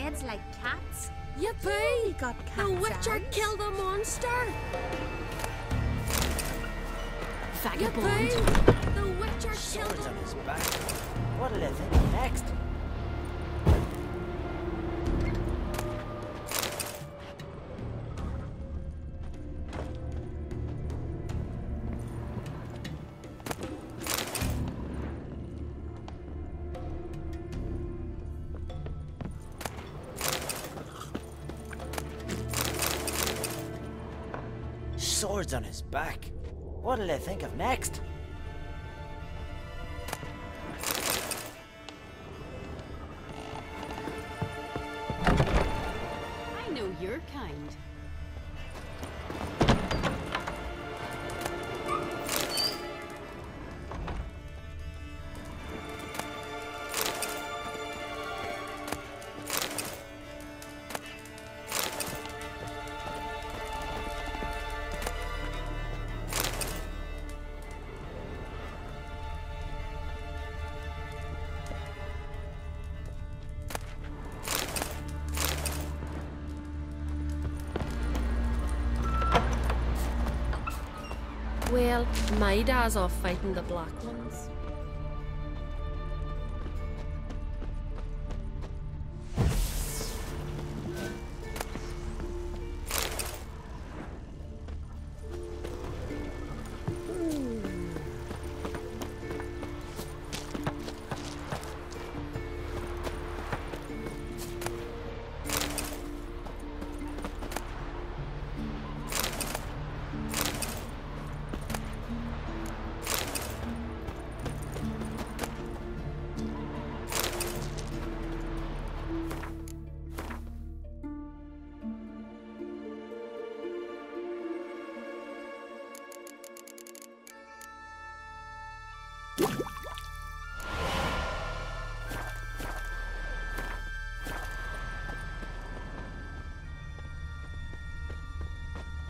heads like cats? Yippee! Got The cat's Witcher eyes? killed the monster! Vagabond. Yippee! The Witcher killed Swords the on his back. What'll I think of next? Swords on his back. What'll I think of next? I know your kind. Well, my dad's off fighting the black ones.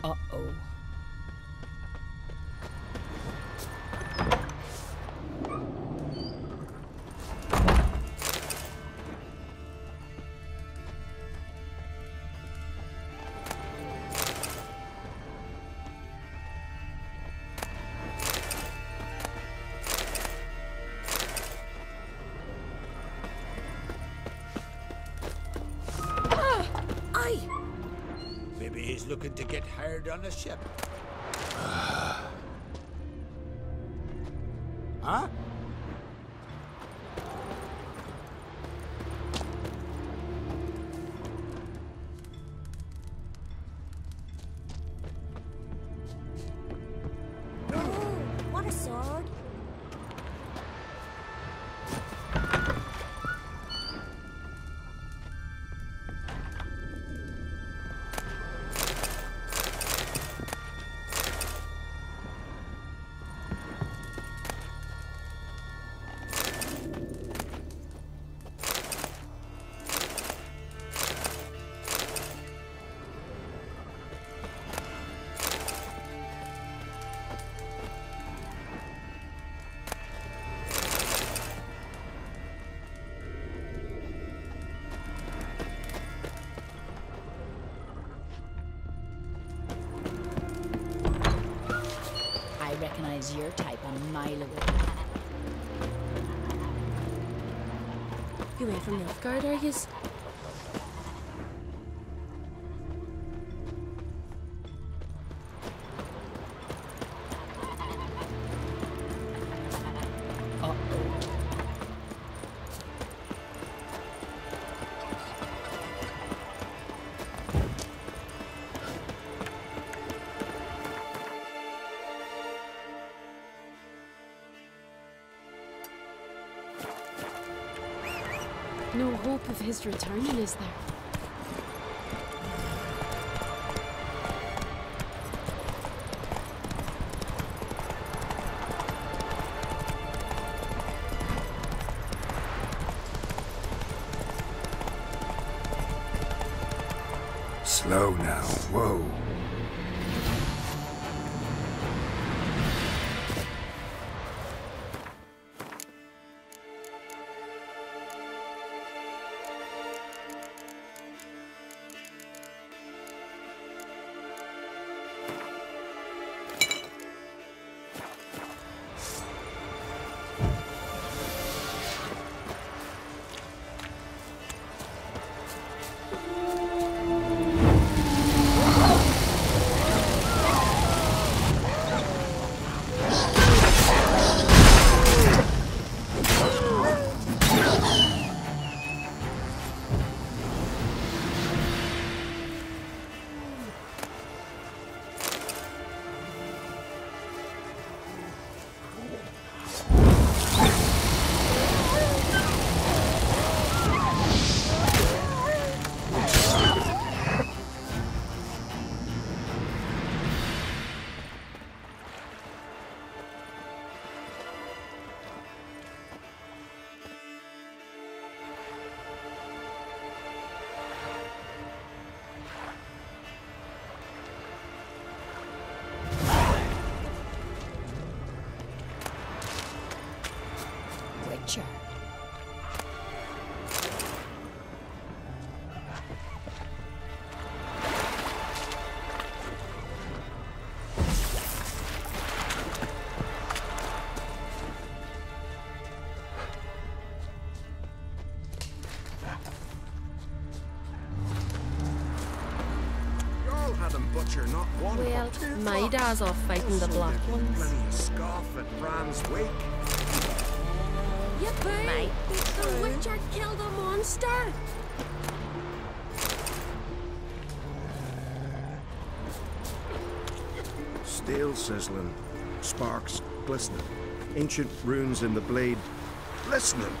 Uh-oh. Maybe he's looking to get hired on a ship. Huh? Oh, what a sword. I recognize your type a mile away. You away from the off guard, are yous? No hope of his returning, is there? Slow now, whoa. butcher, not one. Well, but two my flocks. dad's off fighting the Also, black there'd be ones. Plenty of scoff at Bran's wake. Yippee! Might be The true. witcher killed a monster! Steel sizzling, sparks glistening, ancient runes in the blade glistening.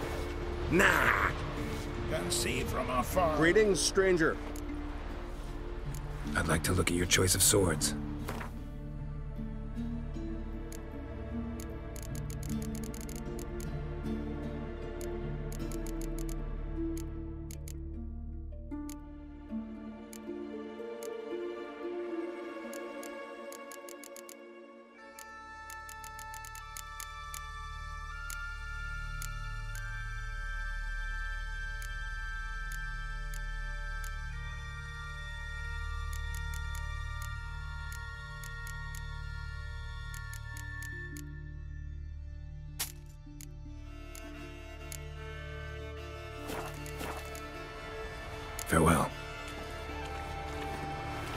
Nah! Can see from afar. Greetings, stranger. I'd like to look at your choice of swords. Farewell.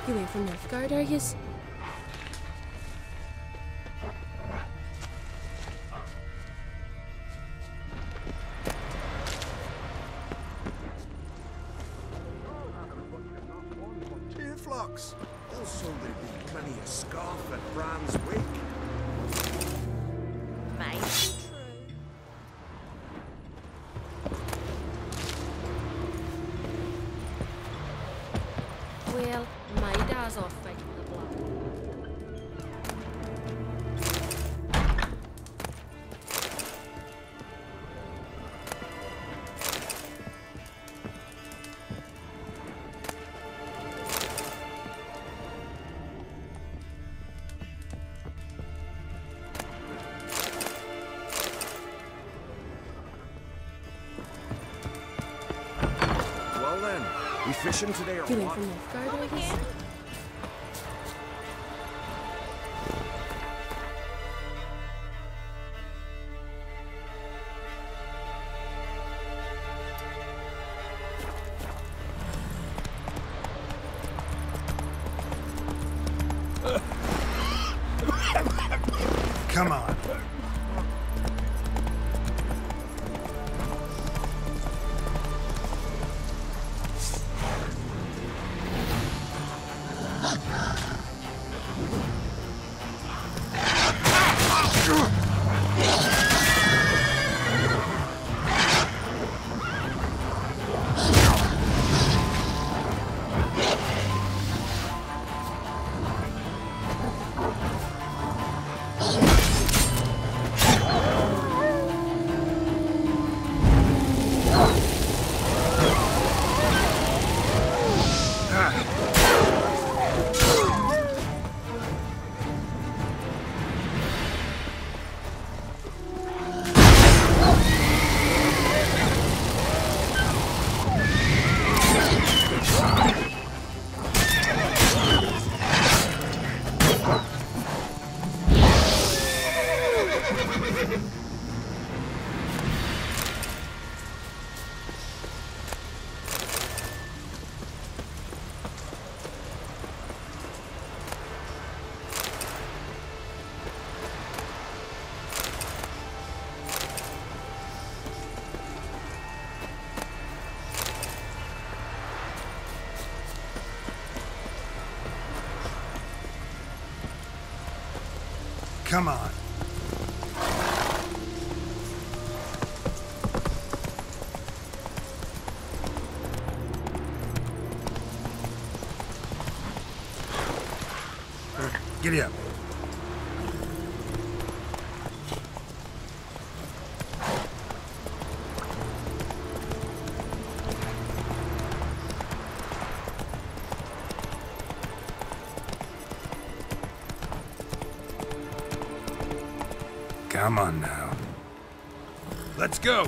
You ain't from Nilfgaard, are yous? Two flocks. Also, there'd be plenty of scoff at Bran's wake. Might be true. Well, my dad's off fighting the black. Well then, we fishing today or You ain't what? from Nilfgaard, are yous? Come on. Come on. Giddy up. Come on now. Let's go.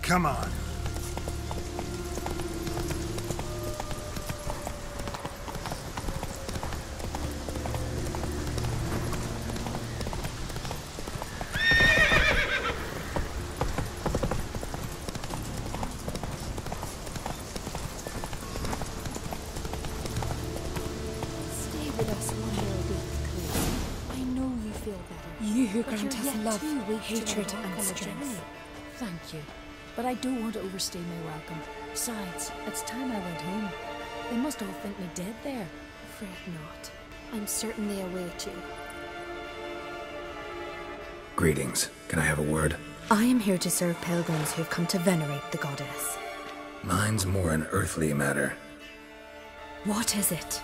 Come on. Stay with us one more week, please. I know you feel better. You who But grant you're us yet love, 2 weeks to hatred, embark and on the strength. journey. Thank you. But I don't want to overstay my welcome. Besides, it's time I went home. They must all think me dead there. Fret not. I'm certain they await you. Greetings. Can I have a word? I am here to serve pilgrims who have come to venerate the goddess. Mine's more an earthly matter. What is it?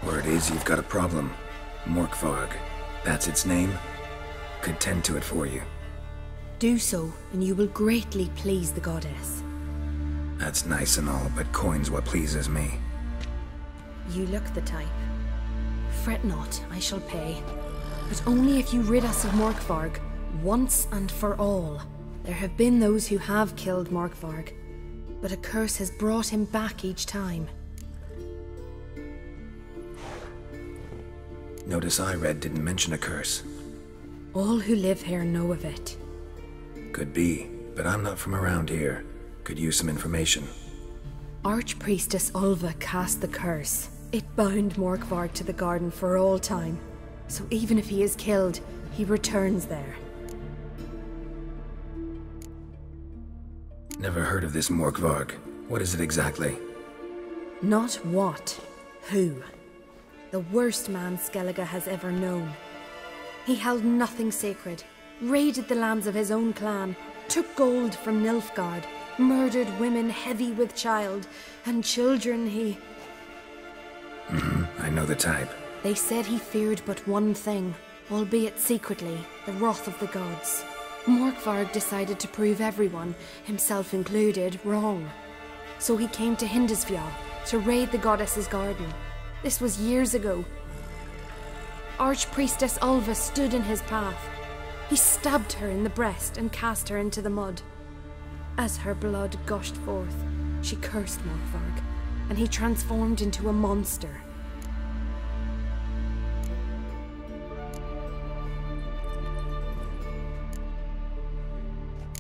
Word is you've got a problem. Morkvarg. That's its name? Could tend to it for you. Do so, and you will greatly please the goddess. That's nice and all, but coin's what pleases me. You look the type. Fret not, I shall pay. But only if you rid us of Morkvarg, once and for all. There have been those who have killed Morkvarg, but a curse has brought him back each time. Notice I read didn't mention a curse. All who live here know of it. Could be, but I'm not from around here. Could use some information. Archpriestess Ulva cast the curse. It bound Morkvarg to the garden for all time. So even if he is killed, he returns there. Never heard of this Morkvarg. What is it exactly? Not what, who. The worst man Skellige has ever known. He held nothing sacred, raided the lands of his own clan, took gold from Nilfgaard, murdered women heavy with child, and children he... I know the type. They said he feared but one thing, albeit secretly, the wrath of the gods. Morkvarg decided to prove everyone, himself included, wrong. So he came to Hindisfjall to raid the goddess's garden. This was years ago. Archpriestess Ulva stood in his path. He stabbed her in the breast and cast her into the mud. As her blood gushed forth, she cursed Morkvarg, and he transformed into a monster.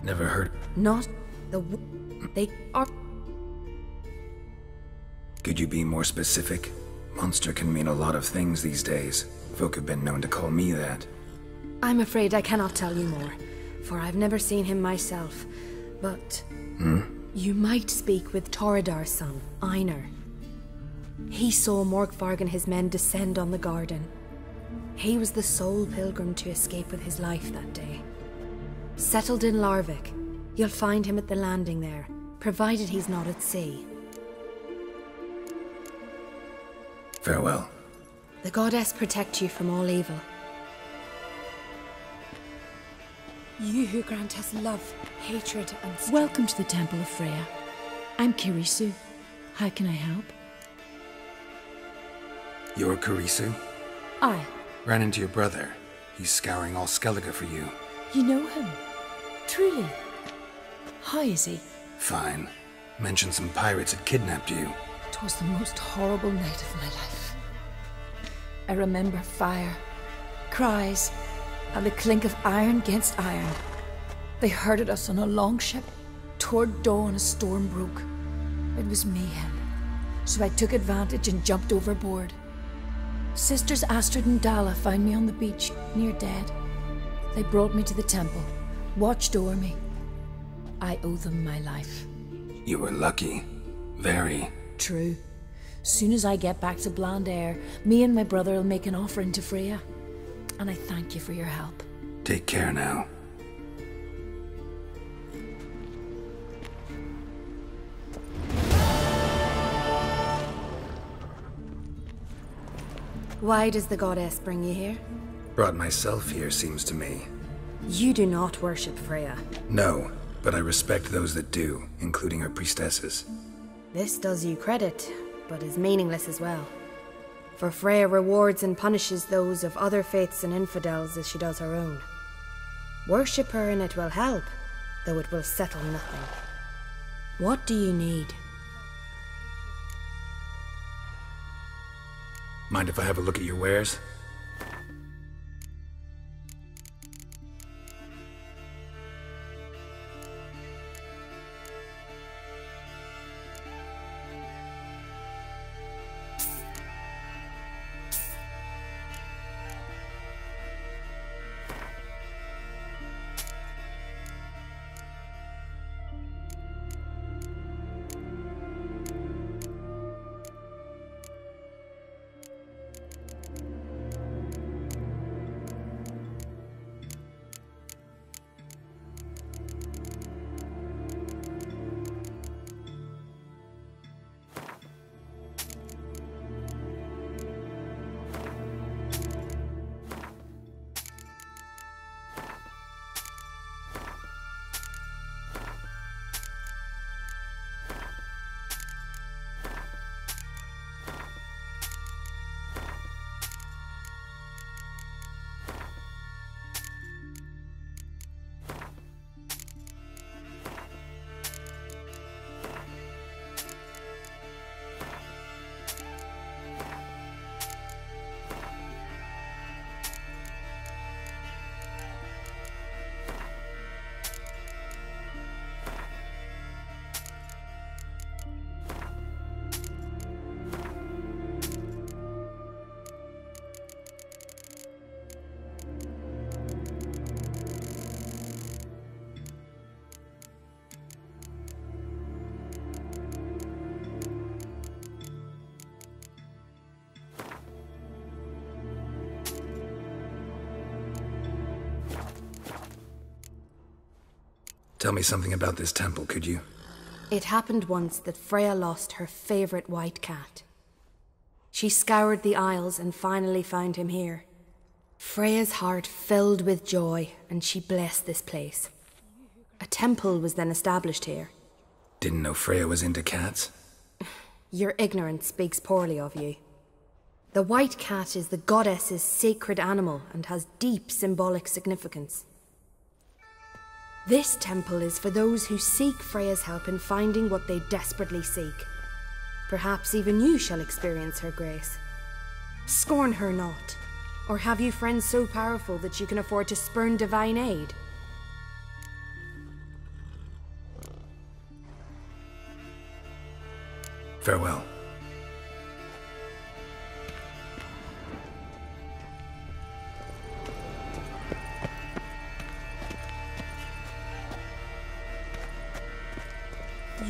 Never heard. Not the they are... Could you be more specific? Monster can mean a lot of things these days. Folk have been known to call me that. I'm afraid I cannot tell you more, for I've never seen him myself. But... You might speak with Torridar's son, Einar. He saw Morkvarg and his men descend on the garden. He was the sole pilgrim to escape with his life that day. Settled in Larvik, you'll find him at the landing there, provided he's not at sea. Farewell. The goddess protect you from all evil. You who grant us love, hatred, and strength. Welcome to the Temple of Freya. I'm Kirisu. How can I help? You're Karisu? I. Ran into your brother. He's scouring all Skellige for you. You know him? Truly? How is he? Fine. Mentioned some pirates had kidnapped you. 'Twas the most horrible night of my life. I remember fire, cries, and the clink of iron against iron. They herded us on a longship. Toward dawn a storm broke. It was mayhem, so I took advantage and jumped overboard. Sisters Astrid and Dala found me on the beach, near dead. They brought me to the temple, watched o'er me. I owe them my life. You were lucky. Very. True. Soon as I get back to Bland Air, me and my brother will make an offering to Freya. And I thank you for your help. Take care now. Why does the goddess bring you here? Brought myself here, seems to me. You do not worship Freya. No, but I respect those that do, including her priestesses. This does you credit, but is meaningless as well. For Freya rewards and punishes those of other faiths and infidels as she does her own. Worship her and it will help, though it will settle nothing. What do you need? Mind if I have a look at your wares? Tell me something about this temple, could you? It happened once that Freya lost her favorite white cat. She scoured the Isles and finally found him here. Freya's heart filled with joy, and she blessed this place. A temple was then established here. Didn't know Freya was into cats. Your ignorance speaks poorly of you. The white cat is the goddess's sacred animal and has deep symbolic significance. This temple is for those who seek Freya's help in finding what they desperately seek. Perhaps even you shall experience her grace. Scorn her not. Or have you friends so powerful that you can afford to spurn divine aid? Farewell.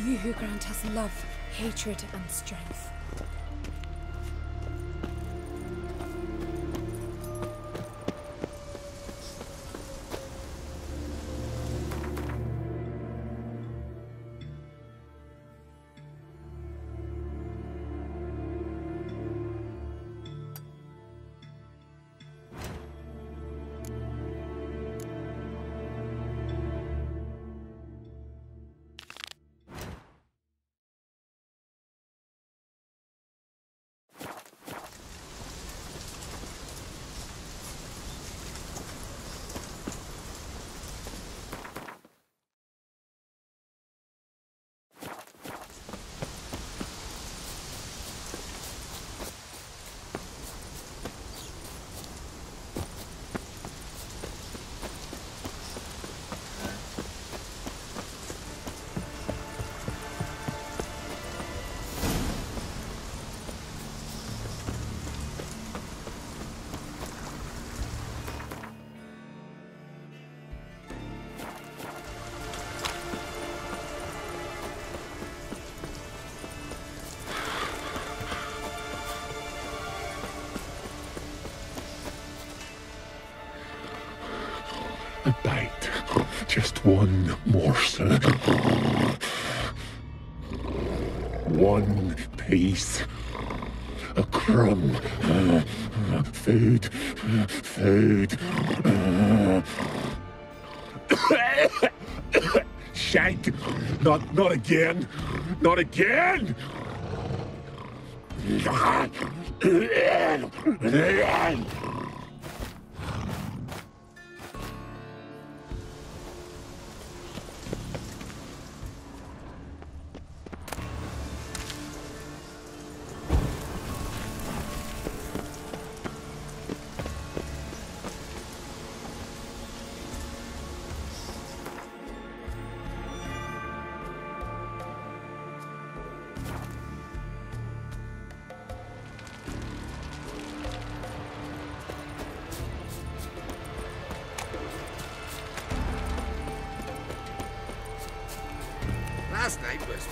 You who grant us love, hatred, and strength. A bite. Just one morsel. One piece. A crumb. Food. Food. Shank. Not again. Not again. Last night was...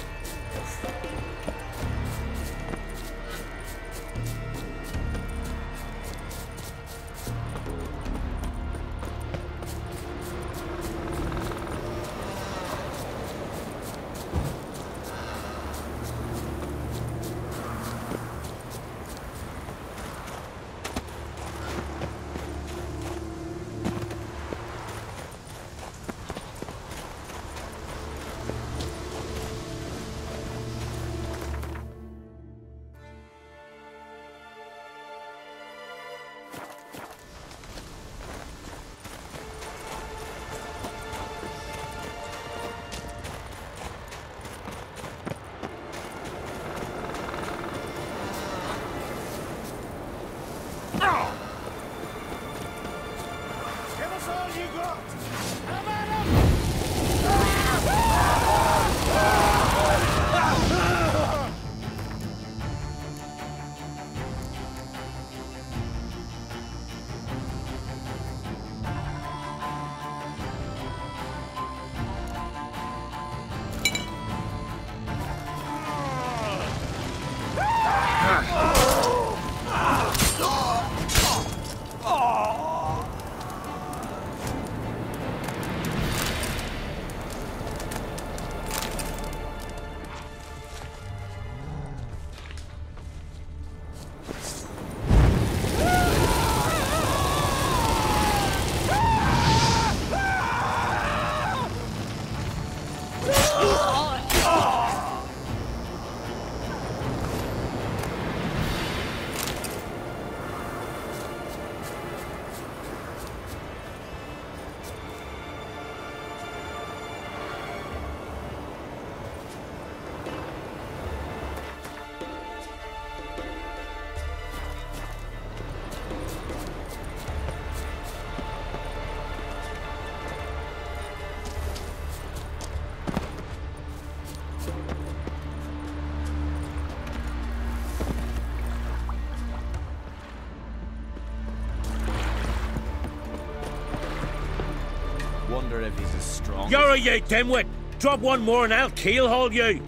Wonder if he's as strong. You're you, dimwit! Drop one more and I'll keelhaul you!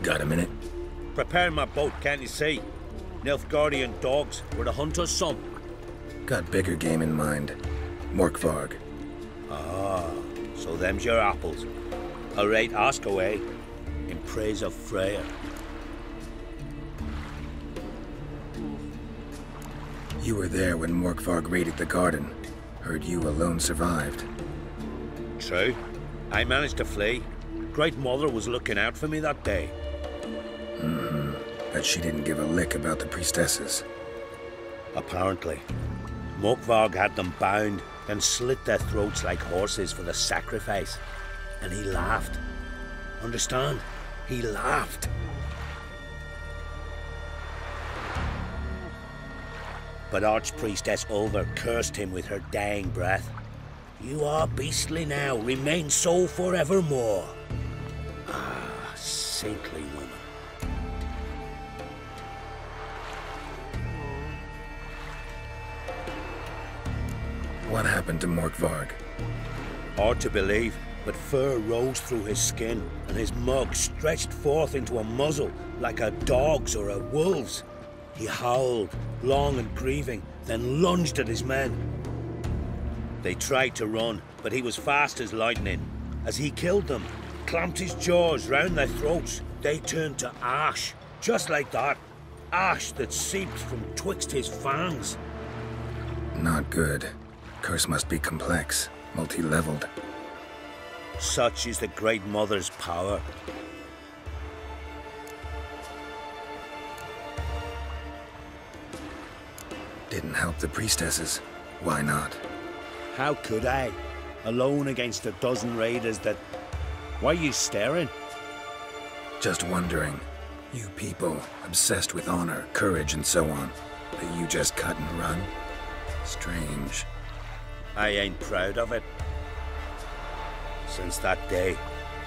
Got a minute? Prepare my boat, can't you see? Nilfgaardian dogs were the hunter's son. Got bigger game in mind. Morkvarg. Ah, so them's your apples. All right, ask away. In praise of Freya. You were there when Morkvarg raided the garden. Heard you alone survived. True. I managed to flee. Great Mother was looking out for me that day. But she didn't give a lick about the priestesses. Apparently. Morkvarg had them bound, then slit their throats like horses for the sacrifice. And he laughed. Understand? He laughed. But Archpriestess Ulver cursed him with her dying breath. You are beastly now, remain so forevermore. Ah, saintly woman. What happened to Morkvarg? Hard to believe, but fur rose through his skin, and his mug stretched forth into a muzzle like a dog's or a wolf's. He howled, long and grieving, then lunged at his men. They tried to run, but he was fast as lightning. As he killed them, clamped his jaws round their throats, they turned to ash, just like that. Ash that seeped from twixt his fangs. Not good. Curse must be complex, multi-leveled. Such is the Great Mother's power. Didn't help the priestesses. Why not? How could I? Alone against a dozen raiders that... Why are you staring? Just wondering. You people, obsessed with honor, courage, and so on. That you just cut and run? Strange. I ain't proud of it. Since that day,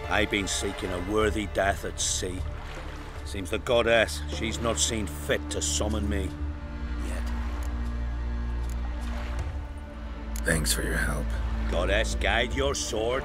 I've been seeking a worthy death at sea. Seems the goddess, she's not seen fit to summon me yet. Thanks for your help. Goddess, guide your sword.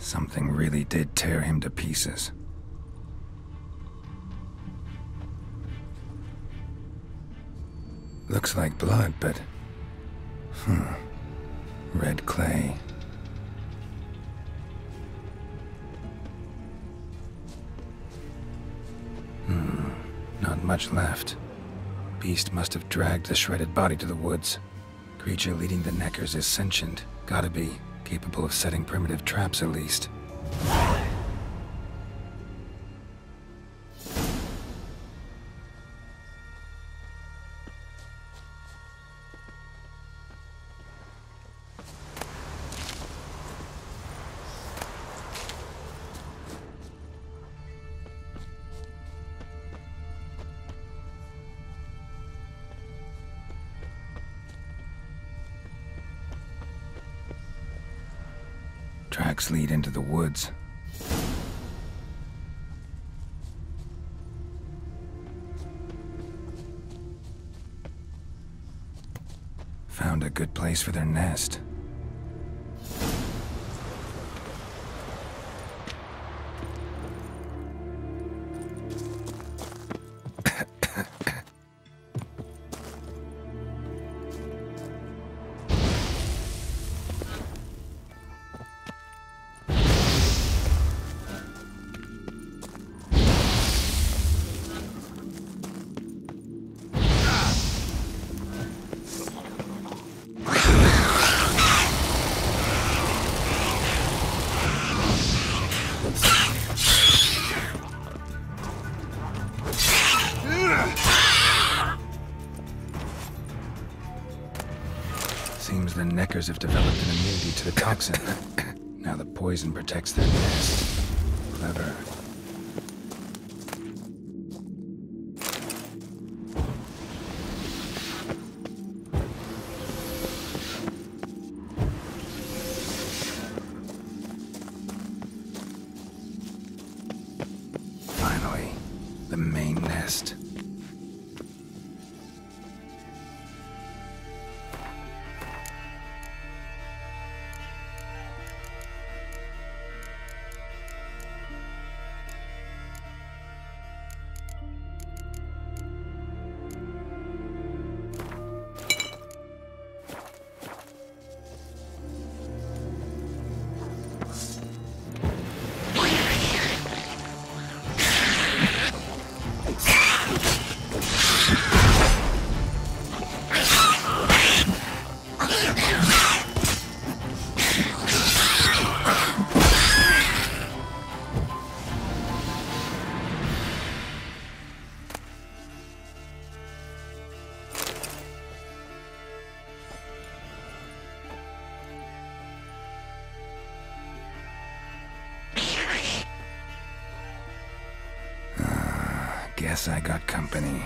Something really did tear him to pieces. Looks like blood, but... red clay. Not much left. Beast must have dragged the shredded body to the woods. Creature leading the Neckers is sentient. Gotta be. Capable of setting primitive traps, at least. Tracks lead into the woods. Found a good place for their nest. Seems the Neckers have developed an immunity to the toxin. Now the poison protects their nest. Clever. Finally, the main nest. Guess I got company.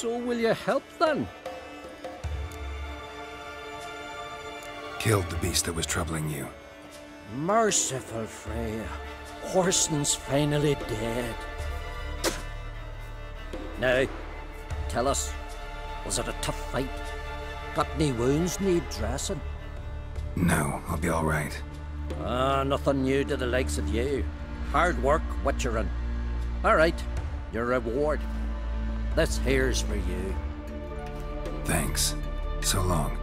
So will you help then? Killed the beast that was troubling you. Merciful Freya. Horson's finally dead. Now, tell us, was it a tough fight? Got any wounds need dressing? No, I'll be alright. Nothing new to the likes of you. Hard work, witcherin'. Alright, your reward. This here's for you. Thanks. So long.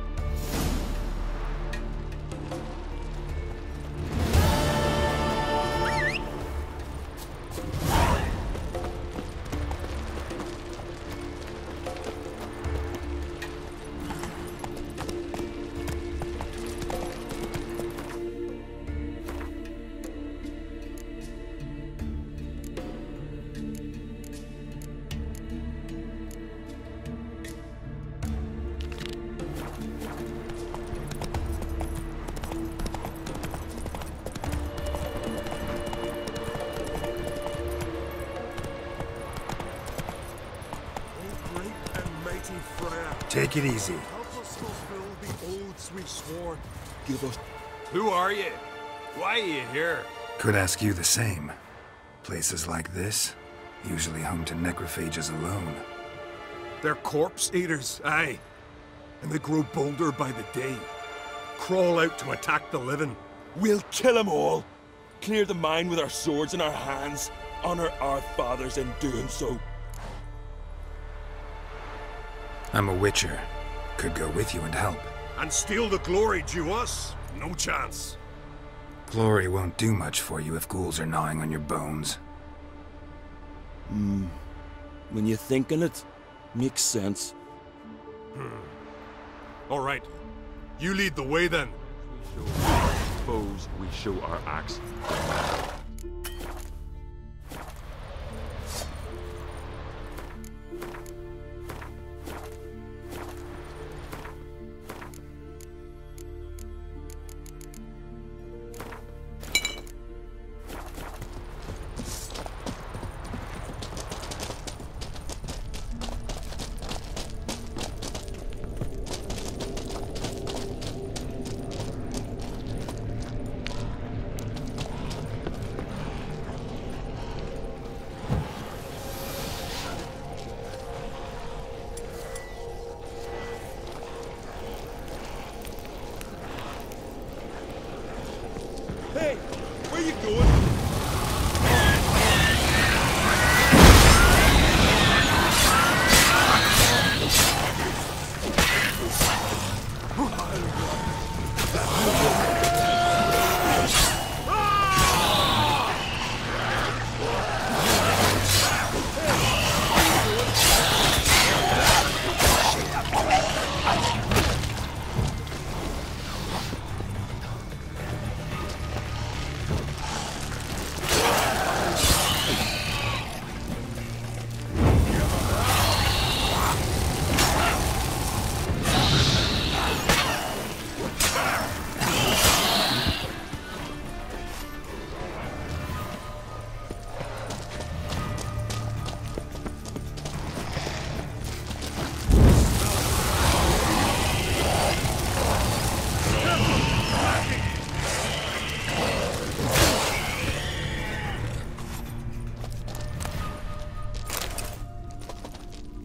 Take it easy. Help us fulfill the oaths we swore. Give us. Who are you? Why are you here? Could ask you the same. Places like this, usually home to necrophages alone. They're corpse eaters, aye. And they grow bolder by the day. Crawl out to attack the living. We'll kill them all. Clear the mine with our swords in our hands. Honor our fathers in doing so. I'm a witcher. Could go with you and help. And steal the glory due us? No chance. Glory won't do much for you if ghouls are gnawing on your bones. When you think on it, makes sense. All right. You lead the way then. Foes, we show our axe. Hey, where you going?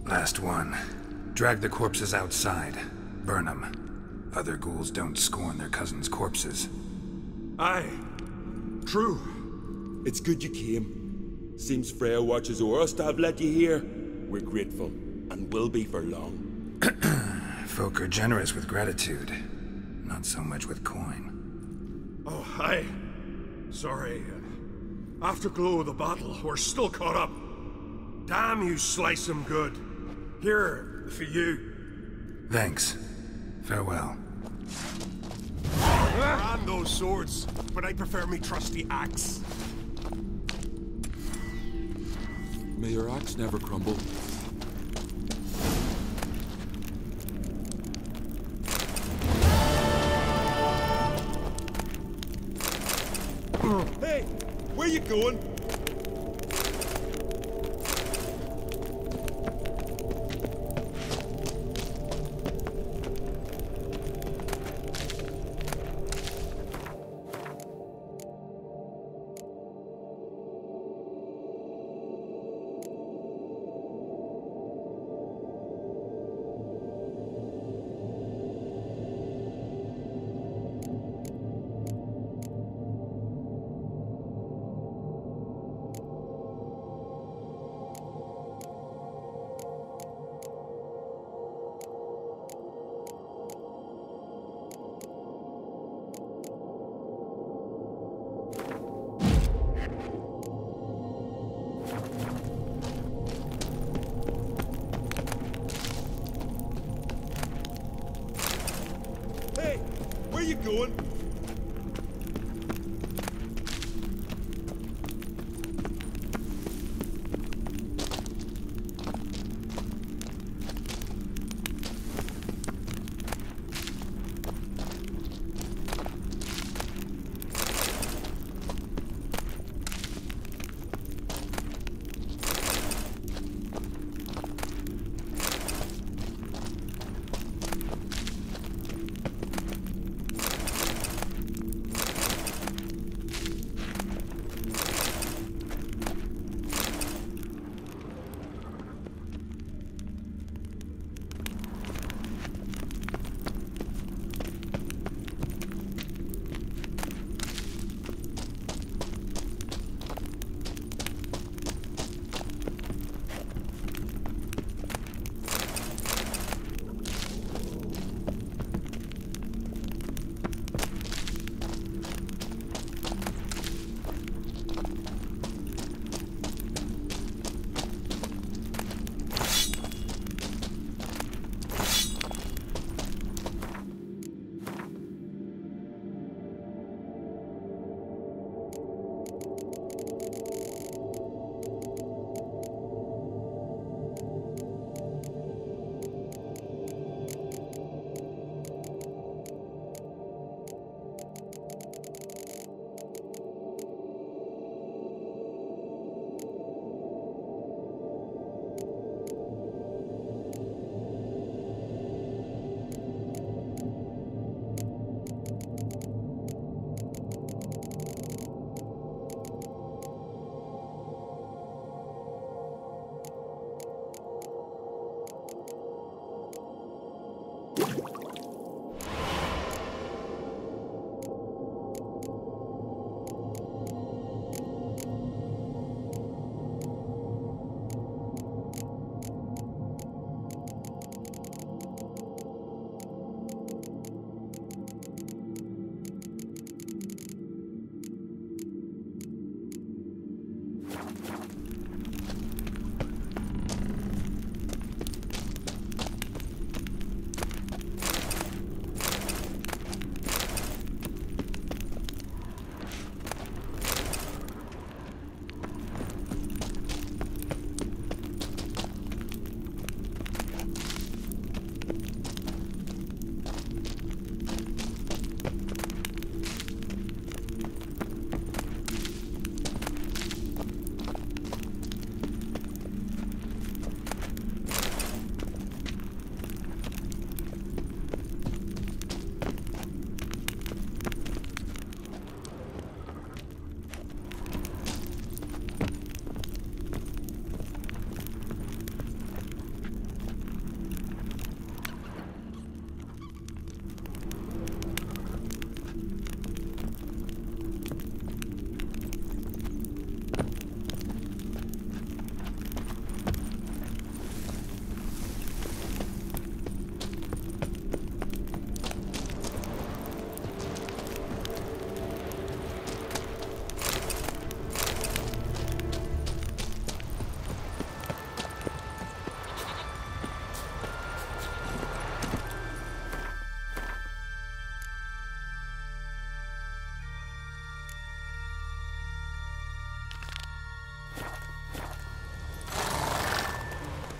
Last one. Drag the corpses outside. Burn them. Other ghouls don't scorn their cousins' corpses. Aye. True. It's good you came. Seems Freya watches o'er us to have let you here. We're grateful, and will be for long. Folk are generous with gratitude. Not so much with coin. Oh, aye. Sorry. Afterglow of the battle, we're still caught up. Damn, you slice 'em good. Here, for you. Thanks. Farewell. And those swords, but I prefer me trusty axe. May your axe never crumble. Hey, where you going? Where you going?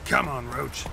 Come on, Roach.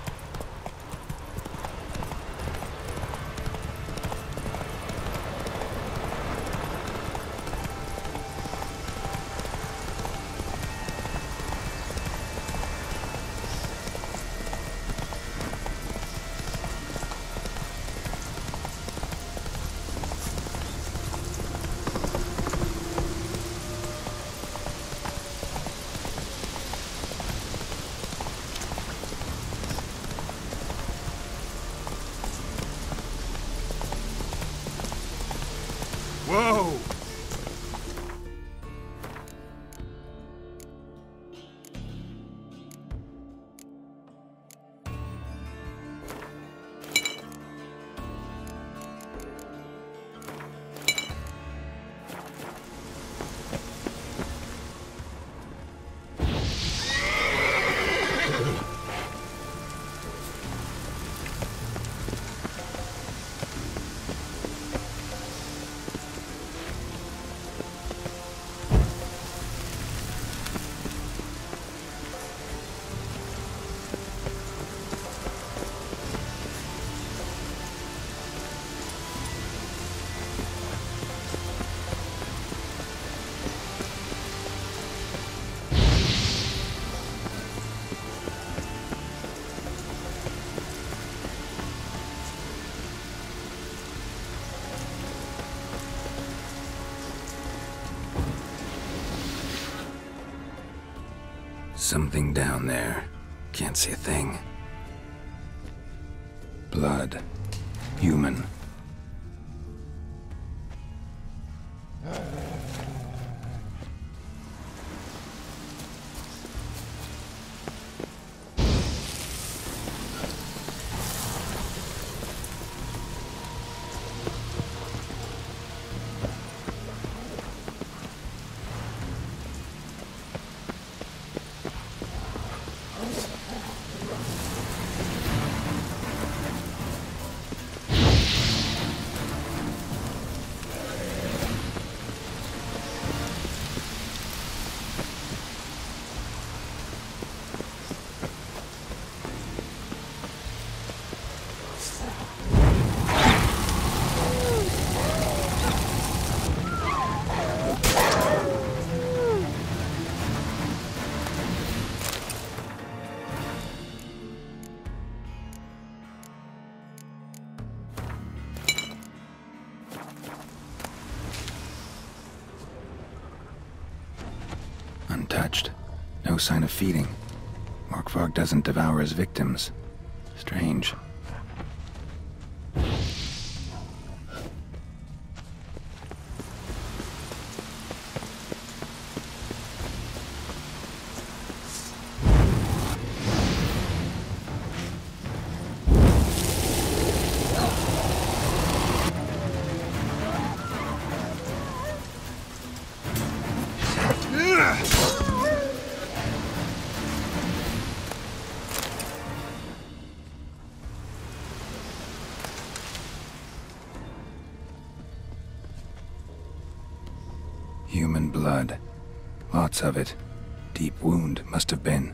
Whoa! Something down there. Can't see a thing. Blood. Human. Untouched. No sign of feeding. Morkvarg doesn't devour his victims. Strange. Human blood. Lots of it. Deep wound must have been.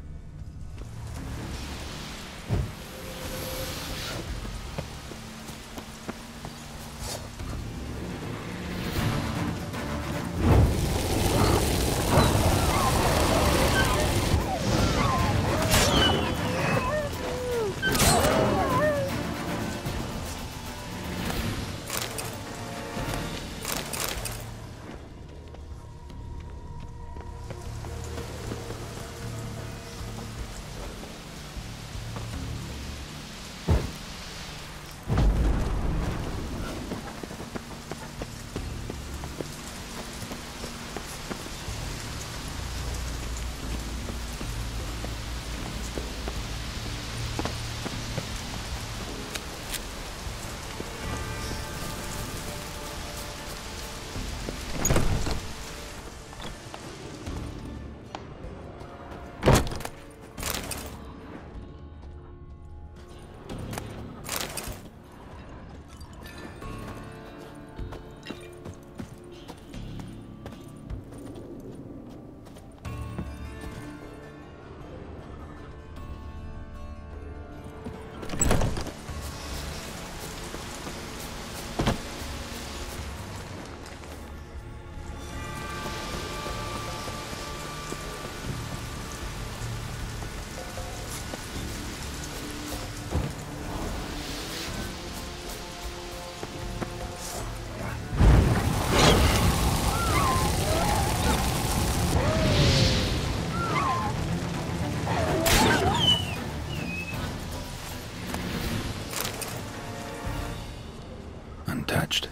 Untouched.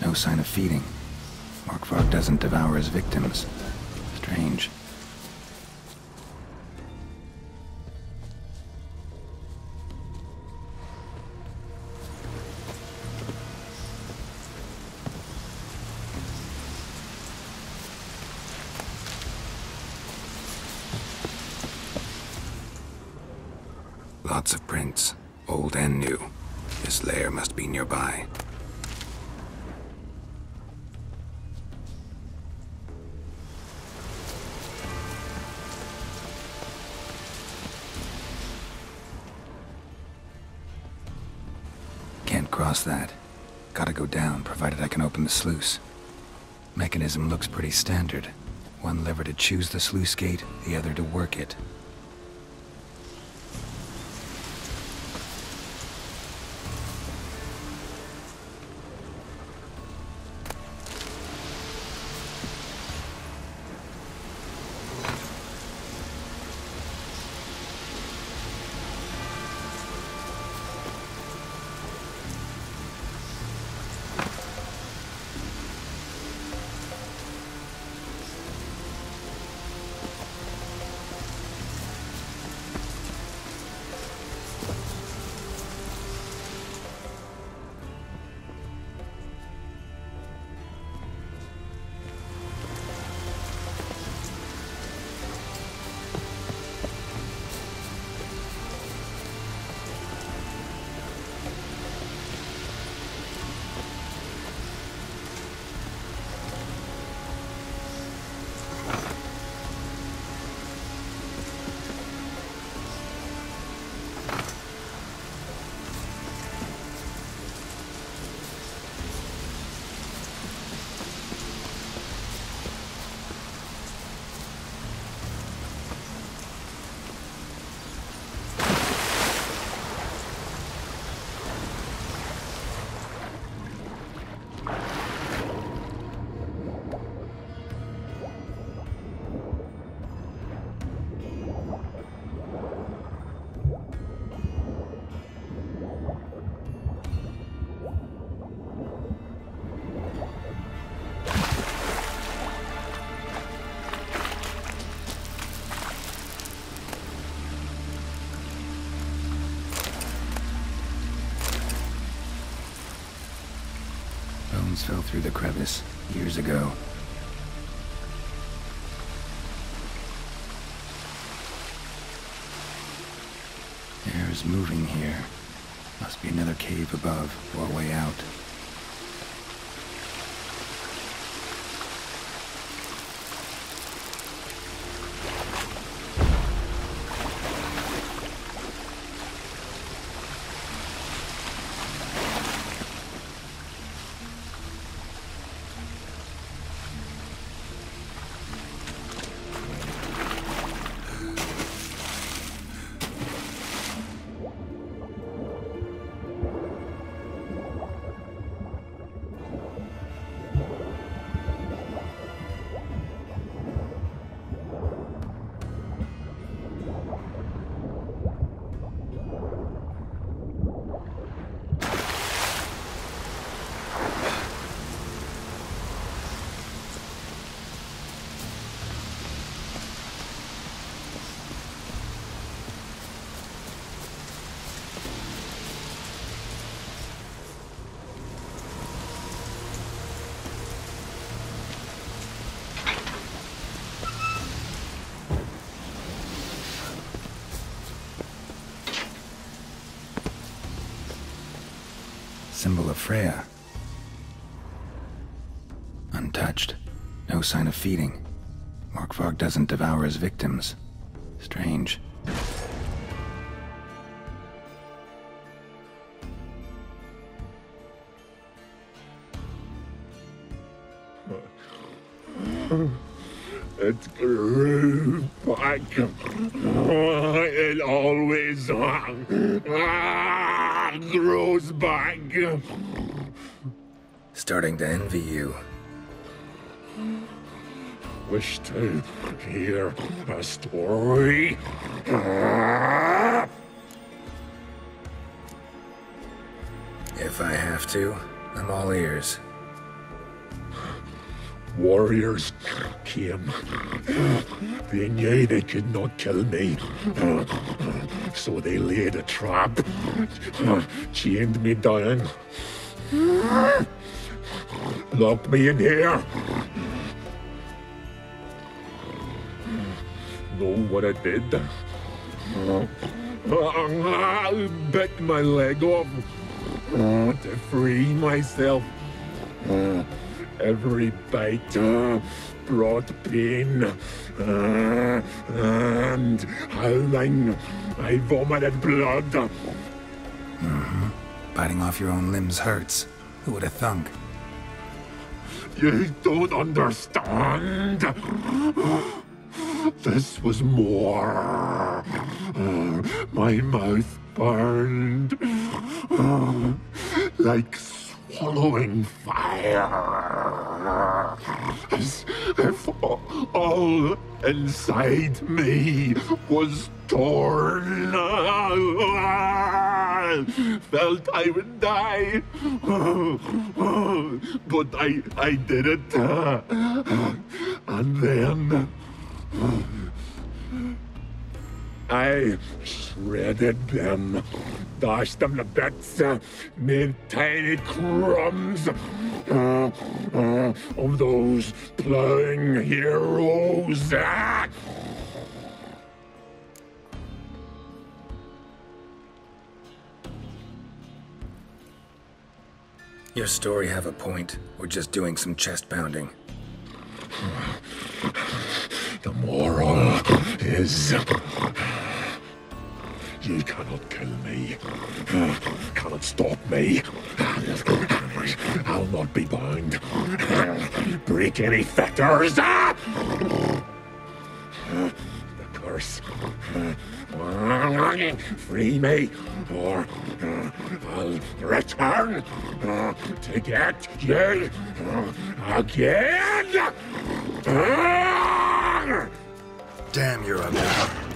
No sign of feeding. Morkvarg doesn't devour his victims. Strange. Lots of prints, old and new. This lair must be nearby. Can't cross that. Gotta go down, provided I can open the sluice. Mechanism looks pretty standard. One lever to choose the sluice gate, the other to work it. Stones fell through the crevice years ago. Air's moving here. Must be another cave above, or a way out. Symbol of Freya. Untouched. No sign of feeding. Morkvarg doesn't devour his victims. Strange. It grew back. It always grows back. Starting to envy you. Wish to hear a story. If I have to, I'm all ears. Warriors came. They knew they could not kill me. So they laid a trap. Chained me down. Locked me in here. Know what I did? I bit my leg off to free myself. Every bite brought pain, and howling, I vomited blood. Mm-hmm. Biting off your own limbs hurts. Who would have thunk? You don't understand. This was more. My mouth burned like swallowing fire, as if all inside me was torn. Felt I would die, but I did it, and then I shredded them, dashed them to bits, made tiny crumbs of those plowing heroes. Your story have a point. We're just doing some chest pounding. The moral is, you cannot kill me, cannot stop me. I'll not be bound. Break any fetters. The curse. Free me, or I'll return to get you again. Damn, you're a man.